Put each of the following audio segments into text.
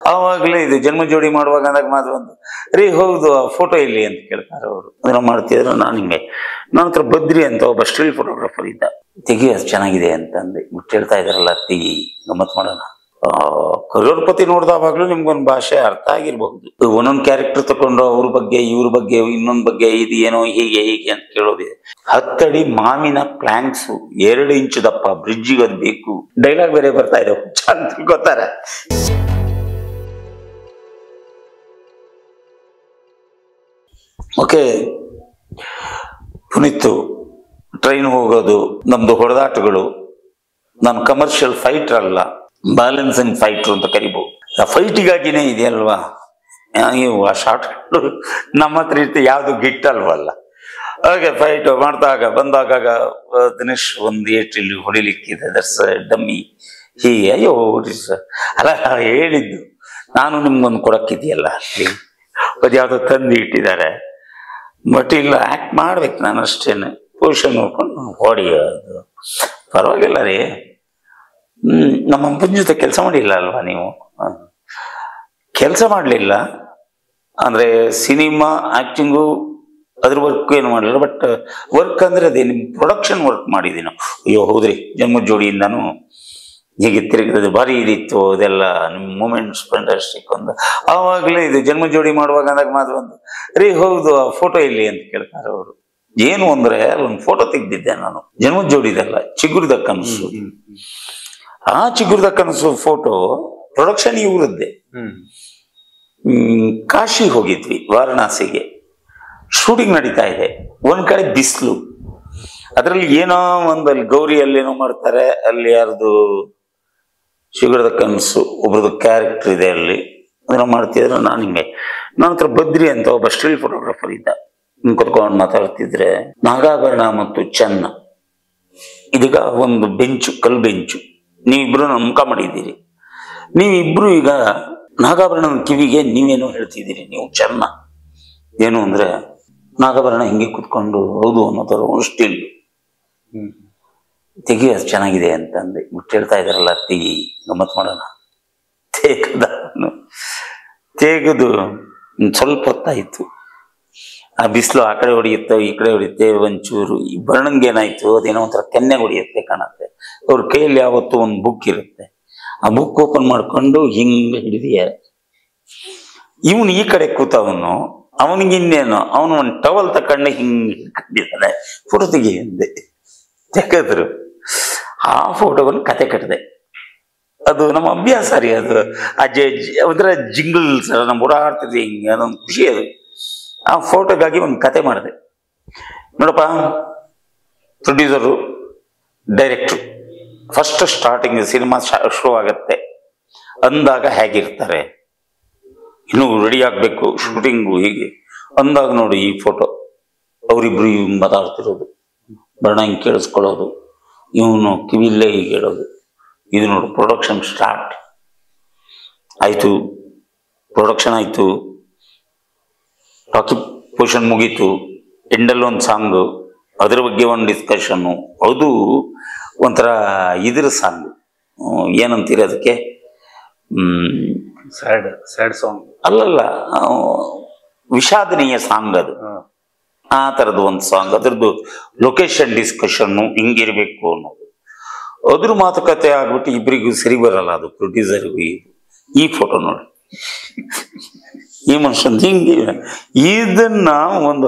ಆವಾಗಲೇ ಇದು ಜನ್ಮ ಜೋಡಿ ಮಾಡುವಾಗ ಅಂದಾಗ ಮಾತ್ರ ಒಂದು ರೀ ಹೌದು ಆ ಫೋಟೋ ಇಲ್ಲಿ ಅಂತ ಕೇಳ್ತಾರೆ ಅವರು. ಅದನ್ನ ಮಾಡ್ತಿದ್ರು. ನಾನು ಹಿಂಗೆ ನನ್ನ ಹತ್ರ ಬದ್ರಿ ಅಂತ ಒಬ್ಬ ಸ್ಟಿಲ್ ಫೋಟೋಗ್ರಾಫರ್ ಇದ್ದ. ತೆಗಿ ಅದು ಚೆನ್ನಾಗಿದೆ ಅಂತಂದು ಬಿಟ್ಟು ಹೇಳ್ತಾ ಇದಾರಲ್ಲ, ತೆಗಿ ಗಮ್ಮತ್ ಮಾಡೋಣ. ಕರೋರ್ಪತಿ ನೋಡ್ದಾವಾಗ್ಲೂ ನಿಮ್ಗೊಂದು ಭಾಷೆ ಅರ್ಥ ಆಗಿರ್ಬಹುದು. ಒಂದೊಂದು ಕ್ಯಾರೆಕ್ಟರ್ ತಗೊಂಡು ಅವ್ರ ಬಗ್ಗೆ ಇವ್ರ ಬಗ್ಗೆ ಇನ್ನೊಂದ್ ಬಗ್ಗೆ ಇದು ಏನೋ ಹೀಗೆ ಹೀಗೆ ಅಂತ ಕೇಳೋದಿದೆ. 10 ಅಡಿ ಮಾವಿನ ಪ್ಲಾಂಕ್ಸ್ 2 ಇಂಚು ದಪ್ಪ ಬ್ರಿಡ್ಜಿಗೆ ಅದು ಬೇಕು. ಡೈಲಾಗ್ ಬೇರೆ ಬರ್ತಾ ಇದೆ, ಅಂತ ತಿಳ್ಕೊತಾರೆ. ಓಕೆ, ಪುನೀತ್ ಟ್ರೈನ್ ಹೋಗೋದು, ನಮ್ದು ಹೊಡೆದಾಟಗಳು. ನಾನು ಕಮರ್ಷಿಯಲ್ ಫೈಟರ್ ಅಲ್ಲ, ಬ್ಯಾಲೆನ್ಸಿಂಗ್ ಫೈಟರ್ ಅಂತ ಕರಿಬಹುದು. ಆ ಫೈಟಿಗಾಗಿನೇ ಇದೆಯಲ್ವಾ, ನೀವು ಆ ಶಾರ್ಟ್ಗಳು ನಮ್ಮ ಹತ್ರ ಇರ್ತೀವಿ, ಯಾವುದು ಗಿಟ್ಟಲ್ವಲ್ಲ. ಹಾಗೆ ಫೈಟ್ ಮಾಡ್ದಾಗ ಬಂದಾಗ ದಿನೇಶ್ ಒಂದು ಏಟ್ರಿಲ್ಲಿ ಹೊಡಿಲಿಕ್ಕಿದೆ, ದರ್ಸ್ ಡಮ್ಮಿ ಹೀಗೆ. ಅಯ್ಯೋ ಅಲ್ಲ ಹೇಳಿದ್ದು, ನಾನು ನಿಮ್ಗೊಂದು ಕೊಡಕ್ಕಿದೆಯಲ್ಲ ಅಲ್ಲಿ ಅದು ಯಾವುದೋ ತಂದು ಇಟ್ಟಿದ್ದಾರೆ. ಬಟ್ ಇಲ್ಲ, ಆಕ್ಟ್ ಮಾಡ್ಬೇಕು ನಾನು ಅಷ್ಟೇನೆ. ಪೊಸಿಷನ್ ನೋಡ್ಕೊಂಡು ಹೊಡಿಯೋದು ಪರವಾಗಿಲ್ಲ ರೀ. ನಮ್ಮ ಅಪ್ಪನ ಜೊತೆ ಕೆಲಸ ಮಾಡಿಲ್ಲ ಅಲ್ವಾ ನೀವು? ಕೆಲಸ ಮಾಡಲಿಲ್ಲ ಅಂದರೆ ಸಿನಿಮಾ ಆ್ಯಕ್ಟಿಂಗು ಅದ್ರ ವರ್ಕ್ ಏನು ಮಾಡಲಿಲ್ಲ. ಬಟ್ ವರ್ಕ್ ಅಂದರೆ ಅದೇ ನಿಮ್ಮ ಪ್ರೊಡಕ್ಷನ್ ವರ್ಕ್ ಮಾಡಿದ್ದೀನಿ. ಅಯ್ಯೋ ಹೌದ್ರಿ, ಜನ್ಮ ಜೋಡಿಯಿಂದನೂ ಹೀಗೆ ತಿರುಗಿದ ಭಾರಿ ಇದಿತ್ತು. ಅದೆಲ್ಲ ನಿಮ್ಮ ಮೂಮೆಂಟ್ಸ್ ಫಂಟಾಸ್ಟಿಕ್. ಒಂದು ಆವಾಗಲೇ ಇದು ಜನ್ಮ ಜೋಡಿ ಮಾಡುವಾಗ ಅಂದಾಗ ಮಾತ್ರ ಒಂದು ರೀ ಹೌದು ಆ ಫೋಟೋ ಇಲ್ಲಿ ಅಂತ ಕೇಳ್ತಾರೆ ಅವರು. ಏನು ಅಂದರೆ ಅಲ್ಲೊಂದು ಫೋಟೋ ತೆಗೆದಿದ್ದೆ ನಾನು, ಜನ್ಮದ ಜೋಡಿದಲ್ಲ, ಚಿಗುರಿದ ಕನಸು. ಆ ಚಿಗುರಿದ ಕನಸು ಫೋಟೋ ಪ್ರೊಡಕ್ಷನ್ ಇವ್ರದ್ದೇ. ಕಾಶಿ ಹೋಗಿದ್ವಿ, ವಾರಣಾಸಿಗೆ. ಶೂಟಿಂಗ್ ನಡೀತಾ ಇದೆ. ಒಂದ್ ಕಡೆ ಬಿಸಿಲು, ಅದರಲ್ಲಿ ಏನೋ ಒಂದು ಅಲ್ಲಿ ಗೌರಿಯಲ್ಲೇನೋ ಮಾಡ್ತಾರೆ, ಅಲ್ಲಿ ಯಾರ್ದು ಚಿಗುರಿದ ಕನಸು ಒಬ್ರದ್ದು ಕ್ಯಾರೆಕ್ಟರ್ ಇದೆ ಅಲ್ಲಿ. ಅದನ್ನ ಮಾಡ್ತಿದ್ರೆ ನಾನು ಹಿಂಗೆ ನನ್ನ ಹತ್ರ ಬದ್ರಿ ಅಂತ ಒಬ್ಬ ಸ್ಟಿಲ್ ಫೋಟೋಗ್ರಾಫರ್ ಇದ್ದ. ಕುತ್ಕೊಂಡು ಮಾತಾಡ್ತಿದ್ರೆ ನಾಗಾಭರಣ ಮತ್ತು ಚೆನ್ನ, ಇದೀಗ ಒಂದು ಬೆಂಚು, ಕಲ್ ಬೆಂಚು, ನೀವಿಬ್ರು ನನ್ನ ಮುಖ ಮಾಡಿದ್ದೀರಿ. ನೀವಿಬ್ರು ಈಗ ನಾಗಾಭರಣನ ಕಿವಿಗೆ ನೀವೇನೋ ಹೇಳ್ತಿದ್ದೀರಿ. ನೀವು ಚೆನ್ನ ಏನು ಅಂದ್ರೆ ನಾಗಾಭರಣ ಹಿಂಗೆ ಕುತ್ಕೊಂಡು ಹೌದು ಅನ್ನೋ ಥರ ಸ್ಟಿಲ್ ತೆಗಿ ಅದು ಚೆನ್ನಾಗಿದೆ ಅಂತಂದು ಬಿಟ್ಟು ಹೇಳ್ತಾ ಇದಾರಲ್ಲ, ತೆಗಿ ಗಮ್ಮತ್ ಮಾಡೋಣ. ತೆಗೆದು ಸ್ವಲ್ಪ ಹೊತ್ತಾಯ್ತು. ಆ ಬಿಸಿಲು ಆ ಕಡೆ ಹೊಡಿಯುತ್ತೆ, ಈ ಕಡೆ ಹೊಡಿಯುತ್ತೆ. ಒಂಚೂರು ಈ ಬರ್ಣಂಗೆ ಏನಾಯ್ತು, ಅದೇನೋ ಒಂಥರ ಕೆನ್ನೆ ಹೊಡಿಯುತ್ತೆ ಕಾಣತ್ತೆ. ಅವ್ರ ಕೈಯಲ್ಲಿ ಯಾವತ್ತೂ ಒಂದು ಬುಕ್ ಇರುತ್ತೆ. ಆ ಬುಕ್ ಓಪನ್ ಮಾಡ್ಕೊಂಡು ಹಿಂಗೆ ಹಿಡಿದಿಯ. ಇವನು ಈ ಕಡೆ ಕೂತವನು, ಅವನಿಗಿನ್ನೇನು, ಅವನು ಒಂದು ಟವಲ್ ತಕೊಂಡು ಹಿಂಗೆ ಹಿಡ್ಕೊಂಡಿದ್ದಾನೆ. ಫೋಟೋ ತೆಗಿ ಅಂದೆ. ತೆಗೆದ್ರು. ಆ ಫೋಟೋವನ್ನು ಕತೆ ಕಟ್ಟಿದೆ. ಅದು ನಮ್ಮ ಅಭ್ಯಾಸ ರೀ. ಅದು ಅದರ ಜಿಂಗಲ್ಸ್ ನಮ್ಮ ಓಡಾಡ್ತಿದ್ವಿ ಹಿಂಗೆ, ಅದೊಂದು ಖುಷಿ. ಅದು ಆ ಫೋಟೋಗಾಗಿ ಒಂದು ಕತೆ ಮಾಡಿದೆ. ನೋಡಪ್ಪ, ಪ್ರೊಡ್ಯೂಸರು, ಡೈರೆಕ್ಟ್ರು, ಫಸ್ಟ್ ಸ್ಟಾರ್ಟಿಂಗ್ ಸಿನಿಮಾ ಶೋ ಆಗತ್ತೆ ಅಂದಾಗ ಹೇಗಿರ್ತಾರೆ, ಇನ್ನೂ ರೆಡಿ ಆಗಬೇಕು ಶೂಟಿಂಗು ಹೀಗೆ ಅಂದಾಗ ನೋಡಿ ಈ ಫೋಟೋ. ಅವರಿಬ್ರು ಇವ್ ಮಾತಾಡ್ತಿರೋದು, ಬಣ್ಣ ಹಿಂಗೆ ಕೇಳಿಸ್ಕೊಳ್ಳೋದು, ಇವನು ಕಿವಿಲ್ಲೇ ಹೀಗೆ ಹೇಳೋದು. ಇದು ನೋಡು ಪ್ರೊಡಕ್ಷನ್ ಸ್ಟಾರ್ಟ್ ಆಯಿತು. ಪ್ರೊಡಕ್ಷನ್ ಆಯಿತು, ರಾಕಿ ಪೋಷನ್ ಮುಗೀತು. ಎಂಡಲ್ಲೊಂದು ಸಾಂಗು, ಅದ್ರ ಬಗ್ಗೆ ಒಂದು ಡಿಸ್ಕಷನ್ನು. ಅದು ಒಂಥರ ಇದ್ರ ಸಾಂಗು, ಏನಂತೀರಿ ಅದಕ್ಕೆ, ಸ್ಯಾಡ್ ಸಾಂಗ್ ಅಲ್ಲಲ್ಲ, ವಿಷಾದನೀಯ ಸಾಂಗ್ ಅದು. ಆ ಥರದ್ದು ಒಂದು ಸಾಂಗ್. ಅದ್ರದ್ದು ಲೊಕೇಶನ್ ಡಿಸ್ಕಷನ್ನು ಹಿಂಗಿರ್ಬೇಕು ಅನ್ನೋದು. ಅದ್ರ ಮಾತುಕತೆ ಆಗ್ಬಿಟ್ಟು ಇಬ್ಬರಿಗೂ ಸರಿ ಬರಲ್ಲ ಅದು, ಪ್ರೊಡ್ಯೂಸರ್ಗೂ. ಈ ಫೋಟೋ ನೋಡಿ, ಈ ಮನುಷ್ಯನ್ ಹಿಂಗೆ. ಇದನ್ನ ಒಂದು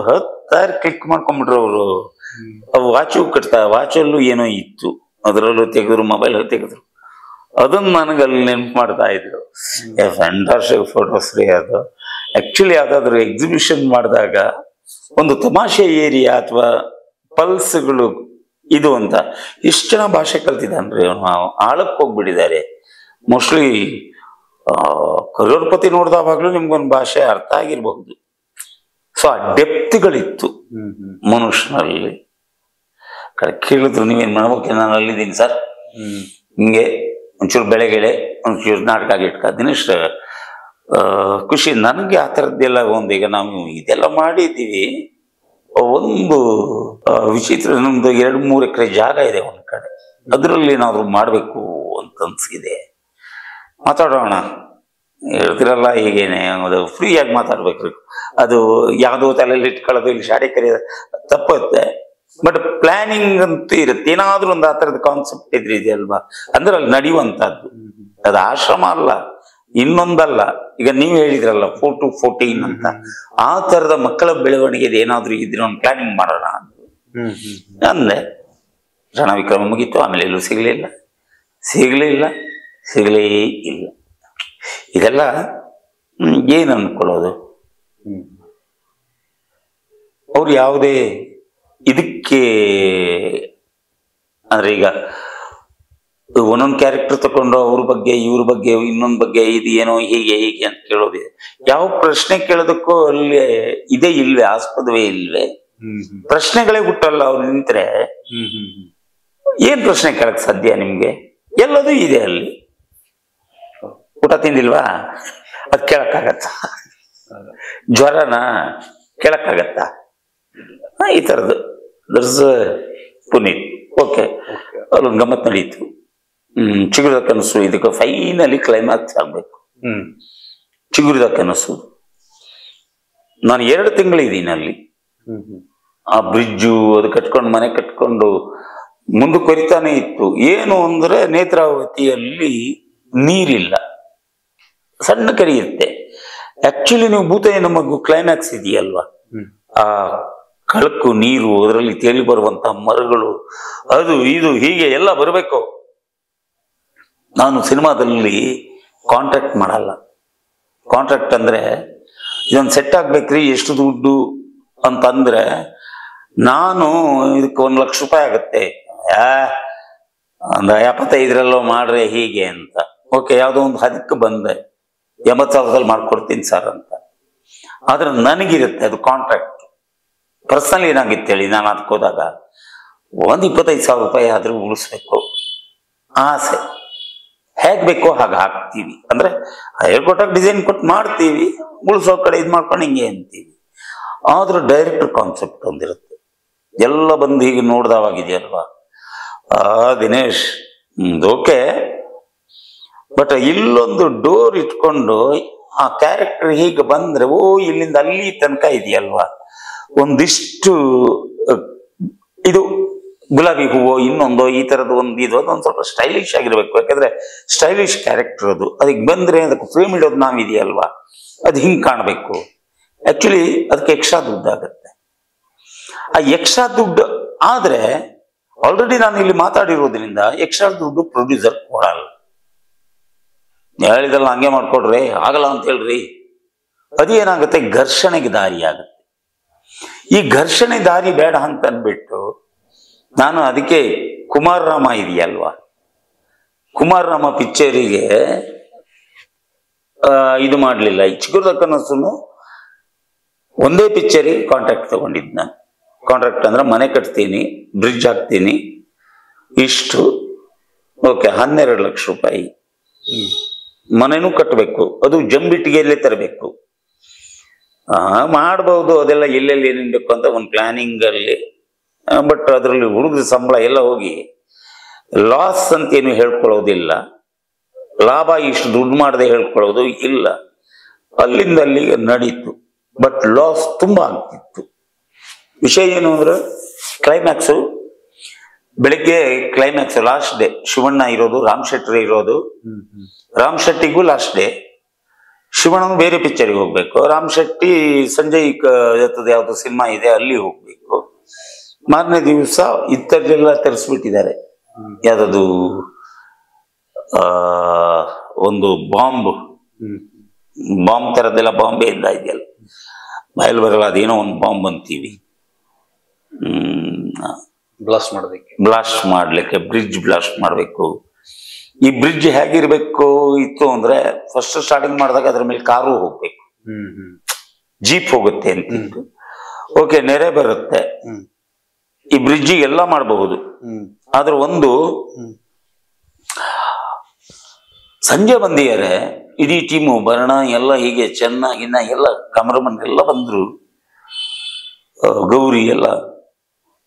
10 ಕ್ಲಿಕ್ ಮಾಡ್ಕೊಂಡ್ಬಿಟ್ರು ಅವರು. ವಾಚು ಕಟ್ತಾ, ವಾಚಲ್ಲೂ ಏನೋ ಇತ್ತು, ಅದರಲ್ಲೂ ತೆಗೆದ್ರು, ಮೊಬೈಲ್ ತೆಗೆದ್ರು. ಅದನ್ನ ನನಗೆ ಅಲ್ಲಿ ನೆನಪು ಮಾಡ್ತಾ ಇದ್ರು. ಫ್ಯಾಂಟಾಸ್ಟಿಕ್ ಫೋಟೋಸ್ ರೀ ಅದು. ಆಕ್ಚುಲಿ ಯಾವ್ದಾದ್ರು ಎಕ್ಸಿಬಿಷನ್ ಮಾಡಿದಾಗ ಒಂದು ತಮಾಷೆ ಏರಿಯಾ ಅಥವಾ ಪಲ್ಸ್ಗಳು ಇದು ಅಂತ ಎಷ್ಟು ಜನ ಭಾಷೆ ಕಲ್ತಿದ್ದಾನ್ರಿ ಅವನು. ಆಳಕ್ಕೆ ಹೋಗ್ಬಿಟ್ಟಿದ್ದಾರೆ. ಮೋಸ್ಟ್ಲಿ ಕರೋರ್ಪತಿ ನೋಡ್ದಾವಾಗ್ಲೂ ನಿಮ್ಗೊಂದು ಭಾಷೆ ಅರ್ಥ ಆಗಿರ್ಬಹುದು. ಸೊ ಆ ಡೆಪ್ತ್ಗಳಿತ್ತು ಮನುಷ್ಯನಲ್ಲಿ. ಕೇಳಿದ್ರು, ನೀವೇನ್ ಮಾಡ್ಬೇಕು? ನಾನು ಅಲ್ಲಿದ್ದೀನಿ ಸರ್, ಹಿಂಗೆ ಒಂಚೂರು ಬೆಳೆಗೆಳೆ, ಒಂಚೂರು ನಾಟಕ ಗಿಟ್ಕ. ದಿನೇಶ್ ಖುಷಿ ನನಗೆ ಆ ಥರದ್ದೆಲ್ಲ. ಈಗ ನಾವು ಇದೆಲ್ಲ ಮಾಡಿದ್ದೀವಿ. ಒಂದು ವಿಚಿತ್ರ, ನಮ್ದು 2-3 ಎಕರೆ ಜಾಗ ಇದೆ ಒಂದ್ ಕಡೆ, ಅದರಲ್ಲಿ ಏನಾದ್ರು ಮಾಡಬೇಕು ಅಂತ ಅನ್ಸಿದೆ. ಮಾತಾಡೋಣ ಹೇಳ್ತಿರಲ್ಲ ಹೀಗೇನೆ ಅದು ಫ್ರೀಯಾಗಿ ಮಾತಾಡ್ಬೇಕ್ರಿ. ಅದು ಯಾವುದೋ ತಲೆಯಲ್ಲಿ ಇಟ್ಕೊಳ್ಳೋದು ಇಲ್ಲಿ ಶಾಡೆ ಕರೆಯೋದು ತಪ್ಪುತ್ತೆ. ಬಟ್ ಪ್ಲಾನಿಂಗ್ ಅಂತೂ ಇರುತ್ತೆ. ಏನಾದ್ರೂ ಒಂದು ಆ ಥರದ ಕಾನ್ಸೆಪ್ಟ್ ಇದೆಯಲ್ವಾ, ಅಂದ್ರೆ ಅಲ್ಲಿ ನಡೆಯುವಂತಹದ್ದು. ಅದು ಆಶ್ರಮ ಅಲ್ಲ, ಇನ್ನೊಂದಲ್ಲ. ಈಗ ನೀವು ಹೇಳಿದ್ರಲ್ಲ 4 to 14 ಅಂತ, ಆ ತರದ ಮಕ್ಕಳ ಬೆಳವಣಿಗೆ ಏನಾದ್ರೂ ಇದ್ರೆ ಒಂದು ಪ್ಲಾನಿಂಗ್ ಮಾಡೋಣ ಅಂದೆ. ರಣ ವಿಕ್ರಮ ಮುಗೀತು. ಆಮೇಲೆ ಎಲ್ಲೂ ಸಿಗಲೇ ಇಲ್ಲ. ಇದೆಲ್ಲ ಏನು ಅನ್ಕೊಳ್ಳೋದು? ಅವ್ರು ಯಾವುದೇ ಇದಕ್ಕೆ ಅಂದ್ರೆ ಈಗ ಒಂದೊಂದು ಕ್ಯಾರೆಕ್ಟರ್ ತಗೊಂಡು ಅವ್ರ ಬಗ್ಗೆ ಇವ್ರ ಬಗ್ಗೆ ಇನ್ನೊಂದ್ ಬಗ್ಗೆ ಇದು ಏನೋ ಹೀಗೆ ಅಂತ ಕೇಳೋದಿದೆ. ಯಾವ ಪ್ರಶ್ನೆ ಕೇಳೋದಕ್ಕೂ ಅಲ್ಲಿ ಇದೇ ಇಲ್ವೇ, ಆಸ್ಪದವೇ ಇಲ್ವೇ? ಪ್ರಶ್ನೆಗಳೇ ಹುಟ್ಟಲ್ಲ ಅವ್ರು ನಿಂತ್ರೆ. ಏನ್ ಪ್ರಶ್ನೆ ಕೇಳಕ್ ಸಾಧ್ಯ ನಿಮ್ಗೆ? ಎಲ್ಲದೂ ಇದೆ ಅಲ್ಲಿ. ಊಟ ತಿಂದಿಲ್ವಾ, ಅದ್ ಕೇಳಕ್ಕಾಗತ್ತ? ಜ್ವರನ ಕೇಳಕ್ಕಾಗತ್ತ? ಈ ತರದ್ದು ದರ್ಸ್ ಪುನೀತ್. ಓಕೆ, ಅಲ್ಲೊಂದು ಗಮ್ಮತ್ ನಡೀತು. ಚಿಗುರಿದ ಕನಸು ಇದಕ್ಕೆ ಫೈನಲಿ ಕ್ಲೈಮ್ಯಾಕ್ಸ್ ಆಗ್ಬೇಕು. ಚಿಗುರಿದ ಕನಸು ನಾನು 2 ತಿಂಗಳಿದ್ದೀನಿ ಅಲ್ಲಿ. ಆ ಬ್ರಿಡ್ಜು ಅದು ಕಟ್ಕೊಂಡು ಮನೆ ಕಟ್ಕೊಂಡು ಮುಂದಕ್ಕೆ ಇತ್ತು. ಏನು ಅಂದ್ರೆ ನೇತ್ರಾವತಿಯಲ್ಲಿ ನೀರಿಲ್ಲ, ಸಣ್ಣ ಕರಿಯುತ್ತೆ. ಆಕ್ಚುಲಿ ನೀವು ಭೂತಯ್ಯನ ಮಗು ಕ್ಲೈಮ್ಯಾಕ್ಸ್ ಇದೆಯಲ್ವಾ, ಆ ಕಳಕು ನೀರು, ಅದರಲ್ಲಿ ತೇಲಿ ಬರುವಂತಹ ಮರಗಳು, ಅದು ಇದು ಹೀಗೆ ಎಲ್ಲ ಬರಬೇಕು. ನಾನು ಸಿನಿಮಾದಲ್ಲಿ ಕಾಂಟ್ರಾಕ್ಟ್ ಮಾಡಲ್ಲ. ಕಾಂಟ್ರಾಕ್ಟ್ ಅಂದ್ರೆ ಇದೊಂದು ಸೆಟ್ ಆಗ್ಬೇಕ್ರಿ, ಎಷ್ಟು ದುಡ್ಡು ಅಂತಂದ್ರೆ ನಾನು ಇದಕ್ಕೆ 1 ಲಕ್ಷ ರೂಪಾಯಿ ಆಗತ್ತೆ, ಒಂದು 75ರಲ್ಲೋ ಮಾಡ್ರೆ ಹೀಗೆ ಅಂತ. ಓಕೆ, ಯಾವುದೋ ಒಂದು ಹದಕ್ಕೆ ಬಂದೆ, 80,000ದಲ್ಲಿ ಮಾಡ್ಕೊಡ್ತೀನಿ ಸರ್ ಅಂತ. ಆದ್ರೆ ನನಗಿರುತ್ತೆ ಅದು ಕಾಂಟ್ರಾಕ್ಟ್. ಪರ್ಸನಲ್ ಏನಾಗಿತ್ತು ಹೇಳಿ, ನಾನು ಅದಕ್ಕೆ ಹೋದಾಗ ಒಂದು 25,000 ರೂಪಾಯಿ ಆದ್ರೂ ಉಳಿಸ್ಬೇಕು ಆಸೆ. ಹೇಗ್ ಬೇಕೋ ಹಾಗೆ ಹಾಕ್ತೀವಿ, ಅಂದ್ರೆ ಹೇಳ್ಕೊಟ್ಟಾಗ ಡಿಸೈನ್ ಕೊಟ್ಟು ಮಾಡ್ತೀವಿ, ಉಳಿಸೋ ಕಡೆ ಇದು ಮಾಡ್ಕೊಂಡು ಹಿಂಗೆ ಅಂತೀವಿ. ಆದ್ರೂ ಡೈರೆಕ್ಟರ್ ಕಾನ್ಸೆಪ್ಟ್ ಒಂದಿರುತ್ತೆ. ಎಲ್ಲ ಬಂದು ಹೀಗೆ ನೋಡ್ದವಾಗಿದೆಯಲ್ವಾ, ದಿನೇಶ್ ಓಕೆ, ಬಟ್ ಇಲ್ಲೊಂದು ಡೋರ್ ಇಟ್ಕೊಂಡು ಆ ಕ್ಯಾರೆಕ್ಟರ್ ಹೀಗೆ ಬಂದ್ರೆ ಓ ಇಲ್ಲಿಂದ ಅಲ್ಲಿ ತನಕ ಇದೆಯಲ್ವಾ, ಒಂದಿಷ್ಟು ಇದು ಗುಲಾಬಿ ಹೂವು ಇನ್ನೊಂದು ಈ ತರದ್ದು ಒಂದು ಇದು ಅದೊಂದು ಸ್ವಲ್ಪ ಸ್ಟೈಲಿಶ್ ಆಗಿರ್ಬೇಕು. ಯಾಕಂದ್ರೆ ಸ್ಟೈಲಿಶ್ ಕ್ಯಾರೆಕ್ಟರ್ ಅದು, ಅದಕ್ಕೆ ಬಂದ್ರೆ ಅದಕ್ಕೆ ಫ್ರೇಮ್ ಇಡೋದು ನಾವಿದೆಯಲ್ವಾ, ಅದು ಹಿಂಗೆ ಕಾಣಬೇಕು. ಆಕ್ಚುಲಿ ಅದಕ್ಕೆ ಎಕ್ಸ್ಟ್ರಾ ದುಡ್ಡು ಆಗುತ್ತೆ. ಆ ಎಕ್ಸ್ಟ್ರಾ ದುಡ್ಡು ಆದ್ರೆ ಆಲ್ರೆಡಿ ನಾನು ಇಲ್ಲಿ ಮಾತಾಡಿರೋದ್ರಿಂದ ಎಕ್ಸ್ಟ್ರಾ ದುಡ್ಡು ಪ್ರೊಡ್ಯೂಸರ್ ಕೊಡಲ್ಲ. ಹೇಳಿದಲ್ಲ ಹಂಗೆ ಮಾಡ್ಕೊಡ್ರಿ, ಆಗಲ್ಲ ಅಂತ ಹೇಳ್ರಿ, ಅದೇನಾಗುತ್ತೆ ಘರ್ಷಣೆಗೆ ದಾರಿ ಆಗುತ್ತೆ. ಈ ಘರ್ಷಣೆ ದಾರಿ ಬೇಡ ಅಂತ ಅಂದ್ಬಿಟ್ಟು ನಾನು ಅದಕ್ಕೆ ಕುಮಾರರಾಮ ಇದೆಯಲ್ವಾ, ಕುಮಾರರಾಮ ಪಿಕ್ಚರಿಗೆ ಇದು ಮಾಡಲಿಲ್ಲ. ಈ ಚಿಗುರದ ಕನಸು ಒಂದೇ ಪಿಕ್ಚರಿಗೆ ಕಾಂಟ್ರಾಕ್ಟ್ ತಗೊಂಡಿದ್ದು ನಾನು. ಕಾಂಟ್ರಾಕ್ಟ್ ಅಂದ್ರೆ ಮನೆ ಕಟ್ತೀನಿ, ಬ್ರಿಡ್ಜ್ ಹಾಕ್ತೀನಿ, ಇಷ್ಟು ಓಕೆ, 12 ಲಕ್ಷ ರೂಪಾಯಿ. ಮನೆನೂ ಕಟ್ಟಬೇಕು, ಅದು ಜಂಬಿಟ್ಟಿಗೆಯಲ್ಲೇ ತರಬೇಕು. ಮಾಡ್ಬೋದು ಅದೆಲ್ಲ, ಎಲ್ಲೆಲ್ಲಿ ಏನೇನು ಬೇಕು ಅಂತ ಒಂದು ಪ್ಲಾನಿಂಗ್ ಅಲ್ಲಿ. ಬಟ್ ಅದರಲ್ಲಿ ಹುಡುಗರ ಸಂಬಳ ಎಲ್ಲ ಹೋಗಿ ಲಾಸ್ ಅಂತ ಏನು ಹೇಳ್ಕೊಳ್ಳೋದಿಲ್ಲ, ಲಾಭ ಇಷ್ಟು ದುಡ್ಡು ಮಾಡದೆ ಹೇಳ್ಕೊಳ್ಳೋದು ಇಲ್ಲ. ಅಲ್ಲಿಂದ ಅಲ್ಲಿಗೆ ನಡೀತು, ಬಟ್ ಲಾಸ್ ತುಂಬಾ ಆಗ್ತಿತ್ತು. ವಿಷಯ ಏನು ಅಂದ್ರೆ ಕ್ಲೈಮ್ಯಾಕ್ಸು ಬೆಳಿಗ್ಗೆ ಕ್ಲೈಮ್ಯಾಕ್ಸ್ ಲಾಸ್ಟ್ ಡೇ ಶಿವಣ್ಣ ಇರೋದು, ರಾಮ್ ಶೆಟ್ಟಿ ಇರೋದು. ರಾಮ್ ಶೆಟ್ಟಿಗೂ ಲಾಸ್ಟ್ ಡೇ, ಶಿವಣ್ಣ ಬೇರೆ ಪಿಕ್ಚರ್ಗೆ ಹೋಗ್ಬೇಕು, ರಾಮ್ ಶೆಟ್ಟಿ ಸಂಜಯ್ ಯಾವ್ದು ಸಿನಿಮಾ ಇದೆ ಅಲ್ಲಿ ಹೋಗ್ಬೇಕು. ಮಾರನೇ ದಿವಸ ಇತ್ತರ್ಲೆಲ್ಲ ತರಿಸ್ಬಿಟ್ಟಿದ್ದಾರೆ. ಯಾವ್ದದು ಒಂದು ಬಾಂಬ್ ತರದ್ದೆಲ್ಲ, ಬಾಂಬೆ ಇಂದ ಇದೆಯಲ್ಲ, ಬಾಯಲ್ಲಿ ಬರಲ್ಲ, ಅದೇನೋ ಒಂದು ಬಾಂಬ್ ಅಂತೀವಿ, ಬ್ಲಾಸ್ಟ್ ಮಾಡ್ಲಿಕ್ಕೆ ಬ್ರಿಡ್ಜ್ ಬ್ಲಾಸ್ಟ್ ಮಾಡ್ಬೇಕು. ಈ ಬ್ರಿಡ್ಜ್ ಹೇಗಿರ್ಬೇಕು ಇತ್ತು ಅಂದ್ರೆ ಫಸ್ಟ್ ಸ್ಟಾರ್ಟಿಂಗ್ ಮಾಡಿದಾಗ ಅದ್ರ ಮೇಲೆ ಕಾರು ಹೋಗ್ಬೇಕು, ಜೀಪ್ ಹೋಗುತ್ತೆ ಅಂತಿತ್ತು. ಓಕೆ, ನೆರೆ ಬರುತ್ತೆ, ಈ ಬ್ರಿಡ್ಜ್ ಎಲ್ಲ ಮಾಡಬಹುದು. ಆದ್ರೆ ಒಂದು ಸಂಜೆ ಬಂದಿದ್ದಾರೆ, ಇಡೀ ಟೀಮು ಬರಣ ಎಲ್ಲ ಹೀಗೆ ಚೆನ್ನಾಗಿನ್ನ ಎಲ್ಲ ಕಮರಮನ್ ಎಲ್ಲ ಬಂದ್ರು, ಗೌರಿ ಎಲ್ಲ.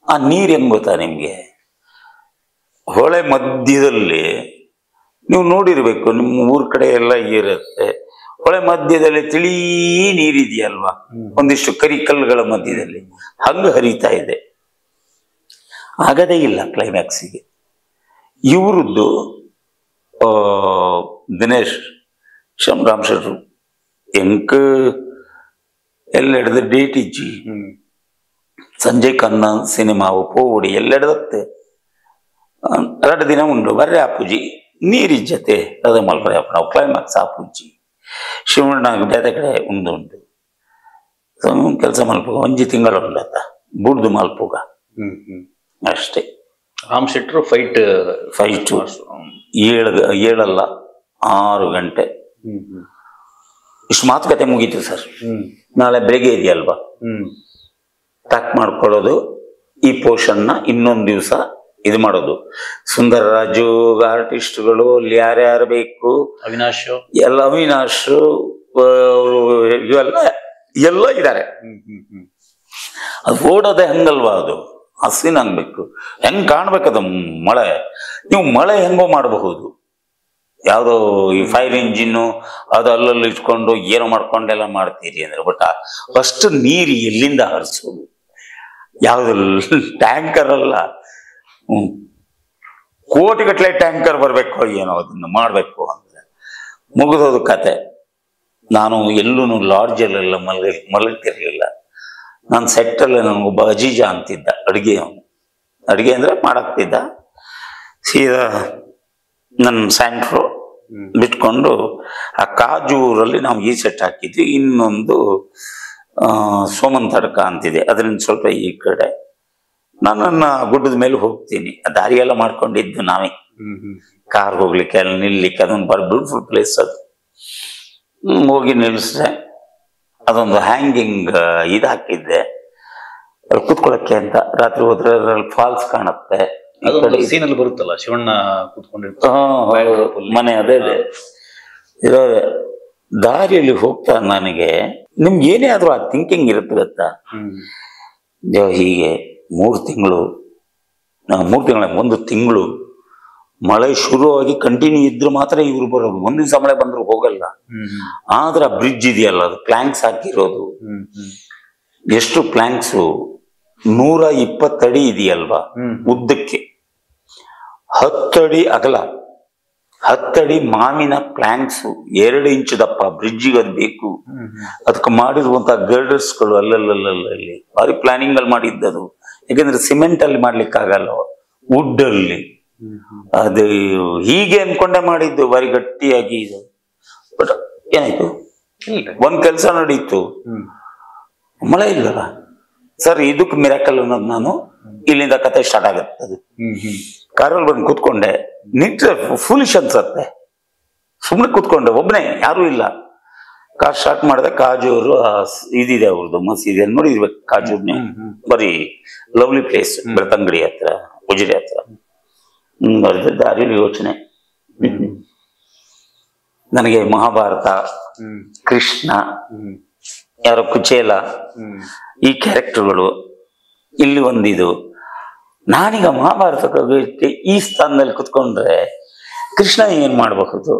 ಆ ನೀರ್ ಹೆಂಗ್ ಗೊತ್ತಾ ನಿಮ್ಗೆ, ಹೊಳೆ ಮಧ್ಯದಲ್ಲಿ ನೀವು ನೋಡಿರ್ಬೇಕು, ನಿಮ್ಮ ಊರ್ ಕಡೆ ಎಲ್ಲ ಇರುತ್ತೆ, ಹೊಳೆ ಮಧ್ಯದಲ್ಲಿ ತಿಳಿ ನೀರಿದೆಯಲ್ವಾ, ಒಂದಿಷ್ಟು ಕರಿ ಕಲ್ಲುಗಳ ಮಧ್ಯದಲ್ಲಿ ಹಂಗ ಹರಿತಾ ಇದೆ. ಆಗದೇ ಇಲ್ಲ ಕ್ಲೈಮ್ಯಾಕ್ಸಿಗೆ. ಇವರದ್ದು ದಿನೇಶ್ ஷம்ராம் ஷெட்ரு எனக்கு ಎಲ್ಲೆಡ್ದು ಡೇಟ್ ಇಜ್ಜಿ ಸಂಜಯ್ ಖನ್ನಾ ಸಿನಿಮಾವು ಪೋವುಡಿ ಎಲ್ಲೆಡ್ದತ್ತೆ 2 ದಿನ ಉಂಡು ಬರ್ರೆ ಆಪುಜಿ ನೀರಿಜ್ಜತೆ ಅದ ಮಲ್ಪರೆ ನಾವು ಕ್ಲೈಮ್ಯಾಕ್ಸ್ ಆಪುಜ್ಜಿ ಶಿವಣ್ಣಾಗ ಬೇರೆ ಕಡೆ ಉಂಡು ಕೆಲಸ ಮಲ್ಪುಗ 1 ತಿಂಗಳು ಉಂಡತ್ತ ಬುಡ್ದು ಮಲ್ಪುಗ ಅಷ್ಟೇ. ರಾಮ್ ಶೆಟ್ರು ಫೈಟು 7 6 ಗಂಟೆ ಇಷ್ಟು ಮಾತುಕತೆ ಮುಗೀತು ಸರ್. ನಾಳೆ ಬೆಳಿಗ್ಗೆ ಇದೆಯಲ್ವಾ, ಪ್ಯಾಕ್ ಮಾಡ್ಕೊಳ್ಳೋದು, ಈ ಪೋರ್ಷನ್ನ ಇನ್ನೊಂದು ದಿವಸ ಇದು ಮಾಡೋದು. ಸುಂದರರಾಜು ಆರ್ಟಿಸ್ಟ್ಗಳು ಅಲ್ಲಿ ಯಾರ್ಯಾರು ಬೇಕು, ಅವಿನಾಶ್ ಎಲ್ಲ ಇದ್ದಾರೆ. ಅದು ಓಡೋದೆ ಹಂಗಲ್ವಾ, ಅದು ಹಸಿನ ಅನ್ಬೇಕು, ಹೆಂಗ್ ಕಾಣ್ಬೇಕದು ಮಳೆ. ನೀವು ಮಳೆ ಹೆಂಗೋ ಮಾಡಬಹುದು, ಯಾವುದೋ ಈ ಫೈರ್ ಇಂಜಿನ್ನು ಅದು ಅಲ್ಲಲ್ಲಿ ಇಟ್ಕೊಂಡು ಏನೋ ಮಾಡ್ಕೊಂಡೆಲ್ಲ ಮಾಡ್ತೀರಿ ಅಂದ್ರೆ, ಬಟ್ ಫಸ್ಟ್ ನೀರು ಎಲ್ಲಿಂದ ಹರಿಸೋದು, ಯಾವ್ದು ಟ್ಯಾಂಕರ್ ಅಲ್ಲ, ಕೋಟಿಗಟ್ಟಲೆ ಟ್ಯಾಂಕರ್ ಬರಬೇಕು, ಏನೋ ಅದನ್ನ ಮಾಡಬೇಕು ಅಂದ್ರೆ ಮುಗಿದೋದು ಕತೆ. ನಾನು ಎಲ್ಲೂ ಲಾಡ್ಜಲ್ಲೆಲ್ಲ ಮಲಗ್ತಿರ್ಲಿಲ್ಲ. ನಾನು ಸೆಟ್ಟಲ್ಲಿ ನನಗೊಬ್ಬ ಅಜೀಜ ಅಂತಿದ್ದ, ಅಡುಗೆ ಅಂದ್ರೆ ಮಾಡಾಕ್ತಿದ್ದ. ಸೀದಾ ನನ್ನ ಸ್ಯಾಂಟ್ರು ಬಿಟ್ಕೊಂಡು ಆ ಕಾಜೂರಲ್ಲಿ ನಾವು ಈ ಸೆಟ್ ಹಾಕಿದ್ವಿ. ಇನ್ನೊಂದು ಸೋಮನ್ ತಡಕ ಅಂತಿದೆ, ಅದರಿಂದ ಸ್ವಲ್ಪ ಈ ಕಡೆ. ನಾನು ಗುಡ್ಡದ ಮೇಲೆ ಹೋಗ್ತೀನಿ, ದಾರಿಯೆಲ್ಲ ಮಾಡ್ಕೊಂಡಿದ್ದು ನಾವೇ, ಕಾರ್ ಹೋಗ್ಲಿಕ್ಕೆ ಅಲ್ಲಿ ನಿಲ್ಲಿಕ್ಕೆ. ಅದೊಂದು ಭಾಳ ಬ್ಯೂಟಿಫುಲ್ ಪ್ಲೇಸ್ ಅದು. ಹೋಗಿ ನಿಲ್ಲಿಸಿದೆ, ಅದೊಂದು ಹ್ಯಾಂಗಿಂಗ್ ಇದು ಹಾಕಿದ್ದೆ ಅಲ್ಲಿ ಕೂತ್ಕೊಳ್ಳೋಕ್ಕೆ ಅಂತ. ರಾತ್ರಿ ಹೋದ್ರೆ ಅದ್ರಲ್ಲಿ ಫಾಲ್ಸ್ ಕಾಣುತ್ತೆ. ಸೀನಲ್ಲಿ ಬರುತ್ತಲ್ಲ ಶಿವಣ್ಣ ಮನೆ ಅದೇ ಇರೋ ದಾರಿಯಲ್ಲಿ ಹೋಗ್ತಾ ನನಗೆ ನಿಮ್ಗೆ ಏನೇ ಆದ್ರೂ ಆ ಥಿಂಕಿಂಗ್ ಇರುತ್ತೆ ಗೊತ್ತಾ. ಹೀಗೆ 3 ತಿಂಗಳು 1 ತಿಂಗಳು ಮಳೆ ಶುರುವಾಗಿ ಕಂಟಿನ್ಯೂ ಇದ್ರೆ ಮಾತ್ರ ಇವ್ರು ಬರೋದು. 1 ದಿವಸ ಮಳೆ ಬಂದ್ರು ಹೋಗಲ್ಲ. ಆದ್ರೆ ಆ ಬ್ರಿಡ್ಜ್ ಇದೆಯಲ್ಲ, ಅದು ಪ್ಲಾಂಕ್ಸ್ ಹಾಕಿರೋದು. ಎಷ್ಟು ಪ್ಲಾಂಕ್ಸು, 120 ಅಡಿ ಇದೆಯಲ್ವಾ ಉದ್ದಕ್ಕೆ, 10 ಅಡಿ ಅಗಲ, 10 ಅಡಿ ಮಾವಿನ ಪ್ಲಾಂಕ್ಸು, 2 ಇಂಚು ದಪ್ಪ. ಬ್ರಿಡ್ಜಿಗೆ ಅದು ಬೇಕು. ಅದಕ್ಕೆ ಮಾಡಿರುವಂತಹ ಗರ್ಡರ್ಸ್ಗಳು ಅಲ್ಲಲ್ಲಿ ಭಾರಿ ಪ್ಲಾನಿಂಗ್ ಅಲ್ಲಿ ಮಾಡಿದ್ದದು. ಯಾಕಂದ್ರೆ ಸಿಮೆಂಟ್ ಅಲ್ಲಿ ಮಾಡ್ಲಿಕ್ಕಾಗಲ್ಲ, ವುಡ್ ಅಲ್ಲಿ. ಅದು ಹೀಗೆ ಅನ್ಕೊಂಡೆ ಮಾಡಿದ್ದು, ಭಾರಿ ಗಟ್ಟಿಯಾಗಿ ಇದು. ಬಟ್ ಏನಾಯ್ತು, ಒಂದ್ ಕೆಲಸ ನಡೀತು, ಮಳೆ ಇಲ್ಲಲ್ಲ ಸರ್. ಇದಕ್ಕೆ ಮಿರಾಕಲ್ ಅನ್ನೋದು ನಾನು ಇಲ್ಲಿಂದ ಕತೆ ಸ್ಟಾರ್ಟ್ ಆಗುತ್ತೆ. ಅದು ಕಾರಲ್ಲಿ ಬಂದು ಕೂತ್ಕೊಂಡೆ, ನಿಂತ್ರೆ ಫುಲಿಶ್ ಅನ್ಸತ್ತೆ. ಸುಮ್ಮನೆ ಕೂತ್ಕೊಂಡೆ, ಒಬ್ಬನೇ, ಯಾರೂ ಇಲ್ಲ. ಕಾರ್ ಸ್ಟಾರ್ಟ್ ಮಾಡಿದೆ. ಕಾಜೂರು ಇದಿದೆ ಅವ್ರದ್ದು ಮಸೀದಿ, ನೋಡಿರ್ಬೇಕು ಕಾಜೂರ್ ನೀವು, ಬರೀ ಲವ್ಲಿ ಪ್ಲೇಸ್, ಬೆಳ್ತಂಗಡಿ ಹತ್ರ, ಉಜಿರೆ ಹತ್ರ. ಬರೆದ ದಾರಿಯಲ್ಲಿ ಯೋಚನೆ, ನನಗೆ ಮಹಾಭಾರತ, ಕೃಷ್ಣ, ಯಾರೋ ಕುಚೇಲ, ಈ ಕ್ಯಾರೆಕ್ಟರ್ಗಳು ಇಲ್ಲಿ ಒಂದಿದು. ನಾನೀಗ ಮಹಾಭಾರತಕ್ಕೆ ಈ ಸ್ಥಾನದಲ್ಲಿ ಕುತ್ಕೊಂಡ್ರೆ ಕೃಷ್ಣ ಏನ್ ಮಾಡಬಹುದು?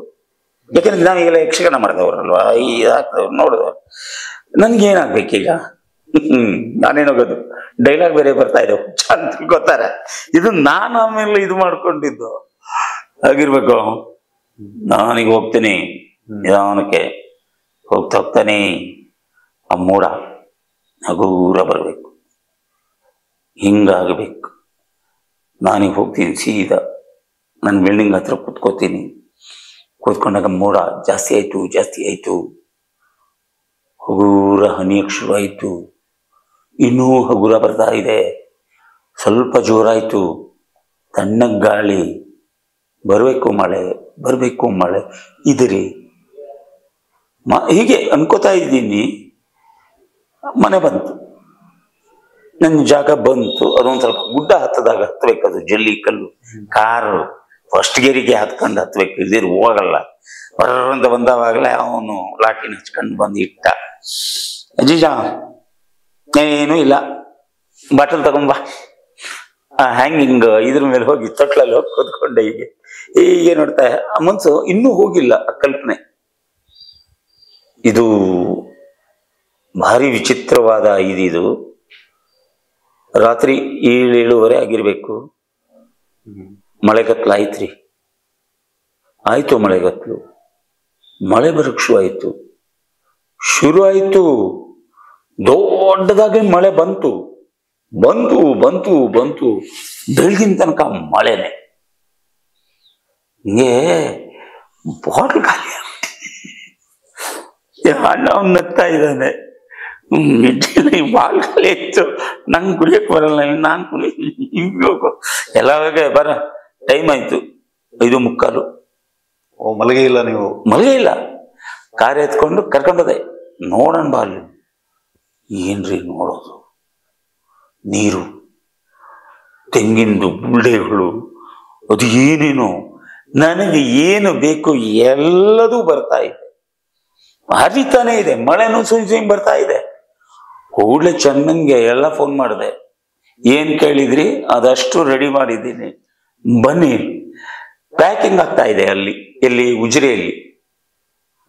ಯಾಕಂದ್ರೆ ನಾವೀಗೆಲ್ಲ ಯಕ್ಷಗಾನ ಮಾಡಿದವ್ರಲ್ವಾ, ಈ ಹಾಕಿದವ್ರು ನೋಡಿದವ್ರು. ನನ್ಗೇನಾಗ್ಬೇಕೀಗ? ನಾನೇನೋಗೋದು ಡೈಲಾಗ್ ಬೇರೆ ಬರ್ತಾ ಇದ್ದಾವೆ ಅಂತ ತಿಳ್ಕೊತಾರೆ. ಇದು ನಾನು ಆಮೇಲೆ ಇದು ಮಾಡ್ಕೊಂಡಿದ್ದು ಆಗಿರ್ಬೇಕು. ನಾನೀಗ ಹೋಗ್ತೀನಿ ನಿಧಾನಕ್ಕೆ, ಹೋಗ್ತಾನೆ ಆ ಮೋಡ ಹಗೂರ ಬರಬೇಕು, ಹಿಂಗಾಗಬೇಕು. ನಾನೀಗ ಹೋಗ್ತೀನಿ ಸೀದಾ ನನ್ನ ಬಿಲ್ಡಿಂಗ್ ಹತ್ರ ಕೂತ್ಕೋತೀನಿ. ಕೂತ್ಕೊಂಡಾಗ ಮೋಡ ಜಾಸ್ತಿ ಆಯ್ತು, ಹಗೂರ ಹನಿಯಕ್ಕೆ ಶುರು ಆಯಿತು. ಇನ್ನೂ ಹಗುರ ಬರ್ತಾ ಇದೆ, ಸ್ವಲ್ಪ ಜೋರಾಯಿತು. ತಣ್ಣಗೆ ಗಾಳಿ, ಬರಬೇಕು ಮಳೆ ಇದ್ರಿ ಹೀಗೆ ಅನ್ಕೋತಾ ಇದ್ದೀನಿ. ಮನೆ ಬಂತು, ನನ್ನ ಜಾಗ ಬಂತು. ಅದೊಂದು ಸ್ವಲ್ಪ ಗುಡ್ಡ ಹತ್ತಬೇಕು, ಅದು ಜಲ್ಲಿ ಕಲ್ಲು. ಕಾರು ಫಸ್ಟ್ ಗೇರಿಗೆ ಹತ್ಬೇಕು, ಇಲ್ದಿರು ಹೋಗಲ್ಲ. ಹೊರಂತ ಬಂದವಾಗಲೇ ಅವನು ಲಾಟಿನ ಹಚ್ಕೊಂಡು ಬಂದು ಇಟ್ಟ. ಅಜ್ಜಿಜ ಏನೂ ಇಲ್ಲ, ಬಾಟಲ್ ತಗೊಂಬಾ. ಹ್ಯಾಂಗಿಂಗ್ ಇದ್ರ ಮೇಲೆ ಹೋಗಿ ತೊಟ್ಲಲ್ಲಿ ಹೋಗಿ ಕೂತ್ಕೊಂಡೆ. ಹೀಗೆ ನೋಡ್ತಾ ಮನ್ಸು ಇನ್ನೂ ಹೋಗಿಲ್ಲ ಆ ಕಲ್ಪನೆ. ಇದು ಭಾರಿ ವಿಚಿತ್ರವಾದ ಇದು. ರಾತ್ರಿ 7-7:30 ಆಗಿರ್ಬೇಕು. ಮಳೆಗತ್ಲು ಆಯ್ತ್ರಿ. ಆಯ್ತು ಮಳೆಗತ್ಲು. ಮಳೆ ಬರಕ್ ಶುರು ಆಯ್ತು. ದೊಡ್ಡದಾಗಿ ಮಳೆ ಬಂತು. ಬೆಳಗಿನ ತನಕ ಮಳೆನೆ. ಹಿಂಗೆ ಬಾಟ್ಲ್ ಖಾಲಿ ಅಣ್ಣ ಅವ್ನು ನಗ್ತಾ ಇದ್ದಾನೆ. ಬಾಲ್ ಖಾಲಿ ಇತ್ತು, ನಂಗೆ ಕುಡಿಯಕ್ ಬರಲ್ಲ, ನಾನು ಕುಡಿಯೋಗು ಎಲ್ಲವಾಗ ಬರ. ಟೈಮ್ ಆಯ್ತು 5:45. ಮಲಗೇ ಇಲ್ಲ ನೀವು? ಮಲಗೇ ಇಲ್ಲ. ಕಾರ್ ಎತ್ಕೊಂಡು ಕರ್ಕೊಂಡೋದೆ. ನೋಡೋಣ ಬಾ ಅಲ್ಲಿ. ಏನ್ರಿ ನೋಡೋದು? ನೀರು, ತೆಂಗಿಂದು ಬುಳ್ಳೆಗಳು, ಅದು ಏನೇನೋ. ನನಗೆ ಏನು ಬೇಕು ಎಲ್ಲದೂ ಬರ್ತಾ ಇದೆ, ಹರಿತಾನೆ ಇದೆ. ಮಳೆನೂ ಸುಮ್ ಬರ್ತಾ ಇದೆ. ಕೂಡಲೇ ಚೆನ್ನಂಗೆ ಎಲ್ಲ ಫೋನ್ ಮಾಡಿದೆ. ಏನ್ ಕೇಳಿದ್ರಿ? ಅದಷ್ಟು ರೆಡಿ ಮಾಡಿದ್ದೀನಿ, ಬನ್ನಿ. ಪ್ಯಾಕಿಂಗ್ ಆಗ್ತಾ ಇದೆ ಅಲ್ಲಿ, ಎಲ್ಲಿ ಉಜಿರೆಯಲ್ಲಿ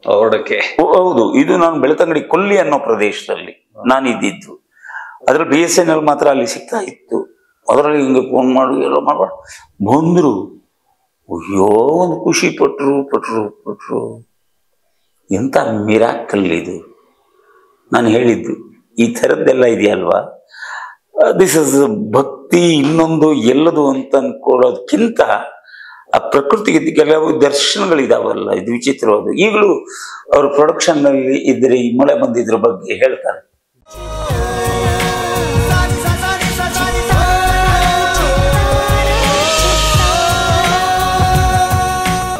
ಹೊರಡಕ್ಕೆ. ಹೌದು, ಇದು ನಾನು ಬೆಳ್ತಂಗಡಿ ಕೊಲ್ಲಿ ಅನ್ನೋ ಪ್ರದೇಶದಲ್ಲಿ ನಾನು ಇದ್ದಿದ್ದು. ಅದ್ರ BSNL ಮಾತ್ರ ಅಲ್ಲಿ ಸಿಗ್ತಾ ಇತ್ತು. ಅದರಲ್ಲಿ ಹಿಂಗೆ ಫೋನ್ ಮಾಡು ಎಲ್ಲ ಮಾಡ್ಬಾರ್ದು. ಬಂದ್ರು. ಅಯ್ಯೋ ಒಂದು ಖುಷಿ ಪಟ್ರು. ಎಂತ ಮಿರಾಕಲ್ ಇದು. ನಾನು ಹೇಳಿದ್ದು ಈ ಥರದ್ದೆಲ್ಲ ಇದೆಯಲ್ವಾ, ದಿಸ್ ಇಸ್ ಭಕ್ತಿ. ಇನ್ನೊಂದು ಎಲ್ಲದು ಅಂತ ಅನ್ಕೊಳ್ಳೋದಕ್ಕಿಂತ ಆ ಪ್ರಕೃತಿಗೆ ಕೆಲವು ದರ್ಶನಗಳಿದಾವಲ್ಲ, ಇದು ವಿಚಿತ್ರವಾದ. ಈಗಲೂ ಅವ್ರ ಪ್ರೊಡಕ್ಷನ್ ನಲ್ಲಿ ಇದ್ರೆ ಈ ಮಳೆ ಬಂದಿದ್ರ ಬಗ್ಗೆ ಹೇಳ್ತಾರೆ.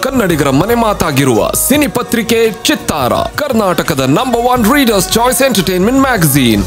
ಕನ್ನಡಿಗರ ಮನೆ ಮಾತಾಗಿರುವ ಸಿನಿ ಪತ್ರಿಕೆ ಚಿತ್ತಾರ, ಕರ್ನಾಟಕದ number 1 readers choice entertainment magazine.